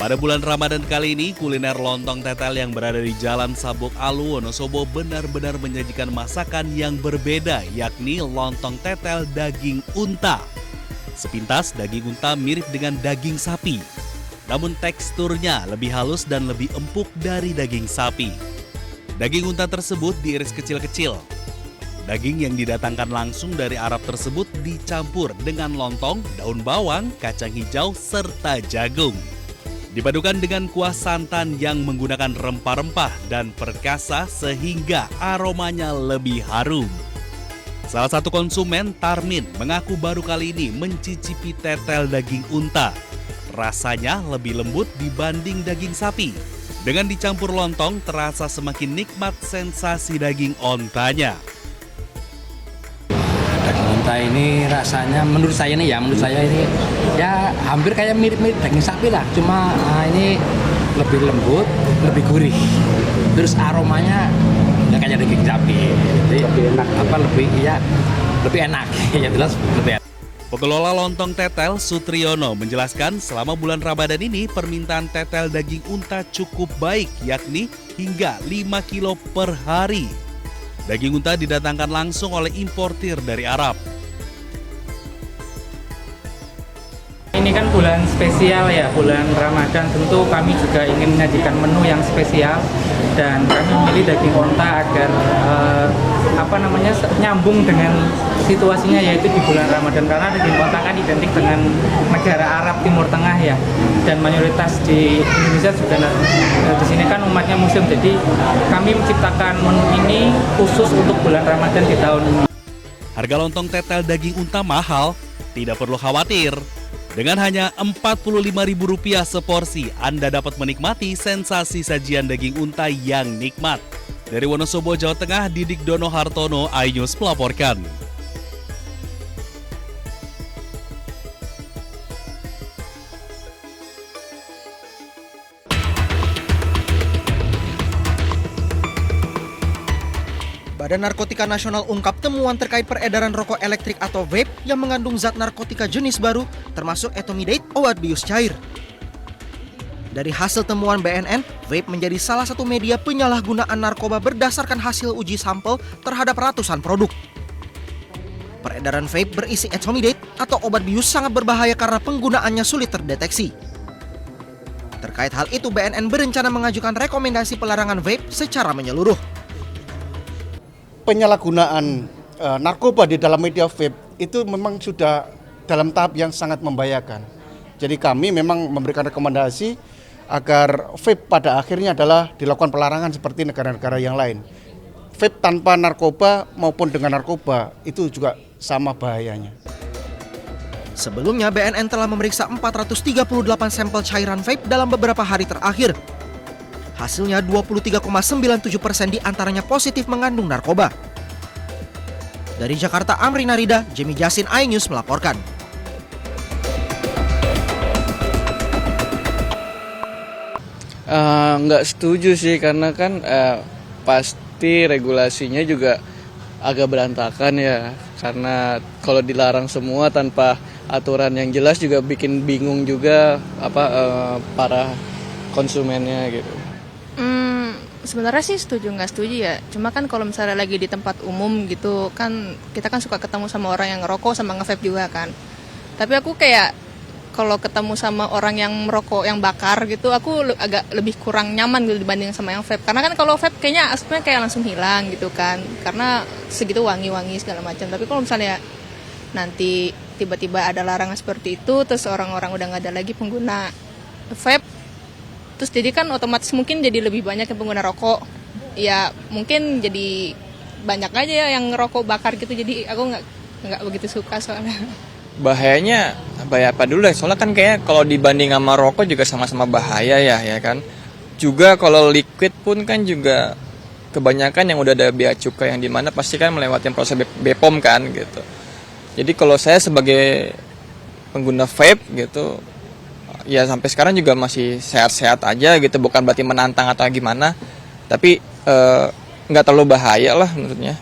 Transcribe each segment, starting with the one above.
Pada bulan Ramadan kali ini, kuliner lontong tetel yang berada di Jalan Sabuk Alu, Wonosobo benar-benar menyajikan masakan yang berbeda, yakni lontong tetel daging unta. Sepintas daging unta mirip dengan daging sapi, namun teksturnya lebih halus dan lebih empuk dari daging sapi. Daging unta tersebut diiris kecil-kecil. Daging yang didatangkan langsung dari Arab tersebut dicampur dengan lontong, daun bawang, kacang hijau, serta jagung. Dipadukan dengan kuah santan yang menggunakan rempah-rempah dan perkasa sehingga aromanya lebih harum. Salah satu konsumen, Tarmin, mengaku baru kali ini mencicipi tetel daging unta. Rasanya lebih lembut dibanding daging sapi. Dengan dicampur lontong, terasa semakin nikmat sensasi daging ontanya. Daging unta ini rasanya menurut saya ini ya hampir kayak mirip-mirip daging sapi lah, cuma ini lebih lembut, lebih gurih. Terus aromanya nggak kayak daging sapi. Jadi lebih enak lebih enak. Ya jelas lebih enak. Pengelola lontong tetel Sutriyono menjelaskan selama bulan Ramadan ini permintaan tetel daging unta cukup baik, yakni hingga 5 kilo per hari. Daging unta didatangkan langsung oleh importir dari Arab. Ini kan bulan spesial ya, bulan Ramadan, tentu kami juga ingin menyajikan menu yang spesial dan kami memilih daging unta agar nyambung dengan situasinya, yaitu di bulan Ramadan, karena daging unta kan identik dengan negara Arab Timur Tengah ya, dan mayoritas di Indonesia juga di sini kan umatnya Muslim, jadi kami menciptakan menu ini khusus untuk bulan Ramadan di tahun ini. Harga lontong tetel daging unta mahal, tidak perlu khawatir. Dengan hanya Rp45.000 seporsi, Anda dapat menikmati sensasi sajian daging unta yang nikmat. Dari Wonosobo, Jawa Tengah, Didik Dono Hartono, iNews melaporkan. Badan Narkotika Nasional ungkap temuan terkait peredaran rokok elektrik atau vape yang mengandung zat narkotika jenis baru, termasuk etomidate, obat bius cair. Dari hasil temuan BNN, vape menjadi salah satu media penyalahgunaan narkoba berdasarkan hasil uji sampel terhadap ratusan produk. Peredaran vape berisi etomidate atau obat bius sangat berbahaya karena penggunaannya sulit terdeteksi. Terkait hal itu, BNN berencana mengajukan rekomendasi pelarangan vape secara menyeluruh. Penyalahgunaan narkoba di dalam media vape itu memang sudah dalam tahap yang sangat membahayakan. Jadi kami memang memberikan rekomendasi agar vape pada akhirnya adalah dilakukan pelarangan seperti negara-negara yang lain. Vape tanpa narkoba maupun dengan narkoba itu juga sama bahayanya. Sebelumnya BNN telah memeriksa 438 sampel cairan vape dalam beberapa hari terakhir. Hasilnya 23,97% diantaranya positif mengandung narkoba. Dari Jakarta, Amri Narida, Jimmy Jasin, iNews melaporkan. Nggak setuju sih, karena kan pasti regulasinya juga agak berantakan ya. Karena kalau dilarang semua tanpa aturan yang jelas juga bikin bingung juga para konsumennya gitu. Sebenarnya sih setuju nggak setuju ya. Cuma kan kalau misalnya lagi di tempat umum gitu kan, kita kan suka ketemu sama orang yang ngerokok sama nge-vape juga kan. Tapi aku kayak kalau ketemu sama orang yang merokok yang bakar gitu, aku agak lebih kurang nyaman gitu dibanding sama yang vape. Karena kan kalau vape kayaknya asapnya kayak langsung hilang gitu kan, karena segitu wangi-wangi segala macam. Tapi kalau misalnya nanti tiba-tiba ada larangan seperti itu, terus orang-orang udah nggak ada lagi pengguna vape, terus jadi kan otomatis mungkin jadi lebih banyak yang pengguna rokok. Ya mungkin jadi banyak aja ya yang ngerokok bakar gitu, jadi aku nggak begitu suka soalnya. Bahayanya bahaya apa dulu ya? Soalnya kan kayak kalau dibanding sama rokok juga sama-sama bahaya ya kan. Juga kalau liquid pun kan juga kebanyakan yang udah ada bea cukai yang dimana pasti kan melewati proses BPOM kan gitu. Jadi kalau saya sebagai pengguna vape gitu, ya sampai sekarang juga masih sehat-sehat aja gitu, bukan berarti menantang atau gimana, tapi nggak terlalu bahaya lah menurutnya.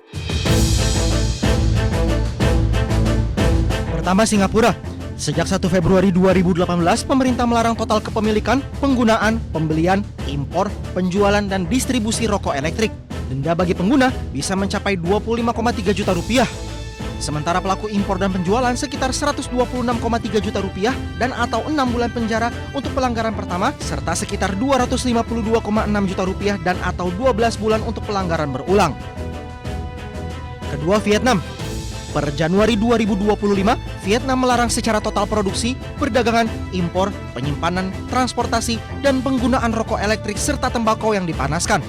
Pertama Singapura, Sejak 1 Februari 2018, pemerintah melarang total kepemilikan, penggunaan, pembelian, impor, penjualan, dan distribusi rokok elektrik. Denda bagi pengguna bisa mencapai 25,3 juta rupiah. Sementara pelaku impor dan penjualan sekitar 126,3 juta rupiah dan atau 6 bulan penjara untuk pelanggaran pertama, serta sekitar 252,6 juta rupiah dan atau 12 bulan untuk pelanggaran berulang. Kedua, Vietnam. Per Januari 2025, Vietnam melarang secara total produksi, perdagangan, impor, penyimpanan, transportasi, dan penggunaan rokok elektrik serta tembakau yang dipanaskan.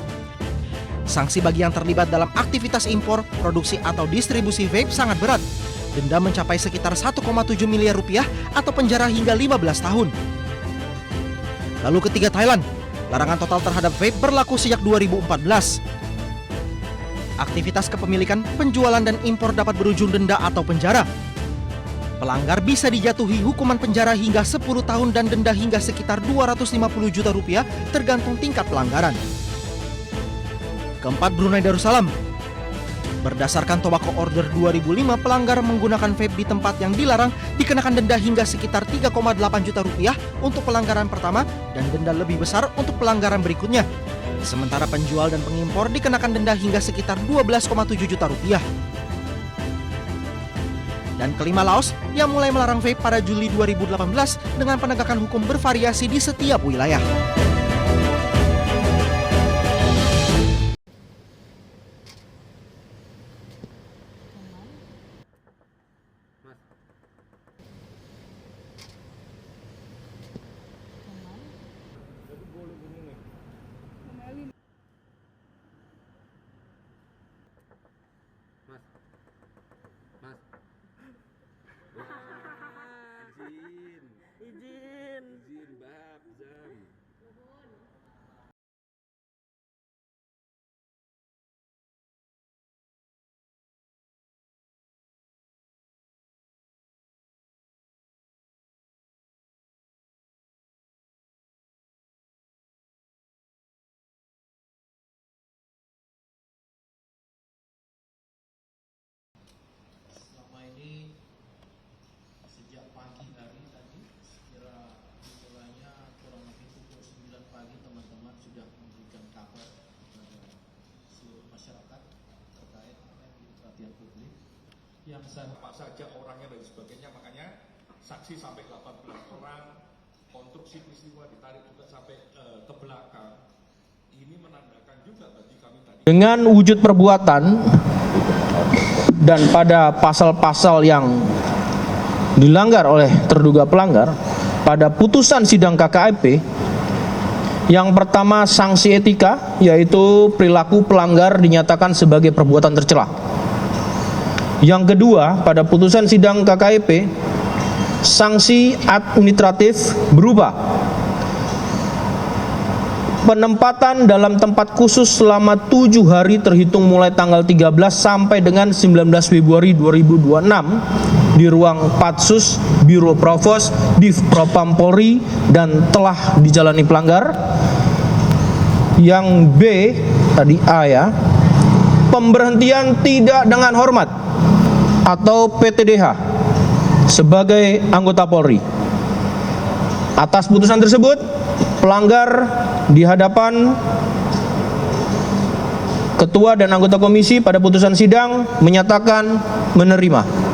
Sanksi bagi yang terlibat dalam aktivitas impor, produksi, atau distribusi vape sangat berat. Denda mencapai sekitar 1,7 miliar rupiah atau penjara hingga 15 tahun. Lalu ketiga, Thailand. Larangan total terhadap vape berlaku sejak 2014. Aktivitas kepemilikan, penjualan, dan impor dapat berujung denda atau penjara. Pelanggar bisa dijatuhi hukuman penjara hingga 10 tahun dan denda hingga sekitar 250 juta rupiah tergantung tingkat pelanggaran. Keempat, Brunei Darussalam. Berdasarkan Tobacco Order 2005, pelanggar menggunakan vape di tempat yang dilarang dikenakan denda hingga sekitar 3,8 juta rupiah untuk pelanggaran pertama dan denda lebih besar untuk pelanggaran berikutnya. Sementara penjual dan pengimpor dikenakan denda hingga sekitar 12,7 juta rupiah. Dan kelima, Laos yang mulai melarang vape pada Juli 2018 dengan penegakan hukum bervariasi di setiap wilayah. Ini sejak pagi hari tadi, kira mulainya kurang lebih pukul 9 pagi teman-teman sudah memberikan kabar kepada seluruh masyarakat terkait perhatian publik yang apa saja orangnya dan sebagainya, makanya saksi sampai 18 orang, konstruksi peristiwa ditarik juga sampai ke belakang. Ini menandakan juga bagi kami tadi dengan wujud perbuatan dan pada pasal-pasal yang dilanggar oleh terduga pelanggar, pada putusan sidang KKIP yang pertama sanksi etika, yaitu perilaku pelanggar dinyatakan sebagai perbuatan tercela. Yang kedua, pada putusan sidang KKIP sanksi administratif berupa penempatan dalam tempat khusus selama 7 hari terhitung mulai tanggal 13 sampai dengan 19 Februari 2026 di ruang Patsus Biro Provos Div Propam Polri dan telah dijalani pelanggar. Yang B, tadi A ya, pemberhentian tidak dengan hormat atau PTDH sebagai anggota Polri. Atas putusan tersebut, pelanggar di hadapan ketua dan anggota komisi pada putusan sidang menyatakan menerima.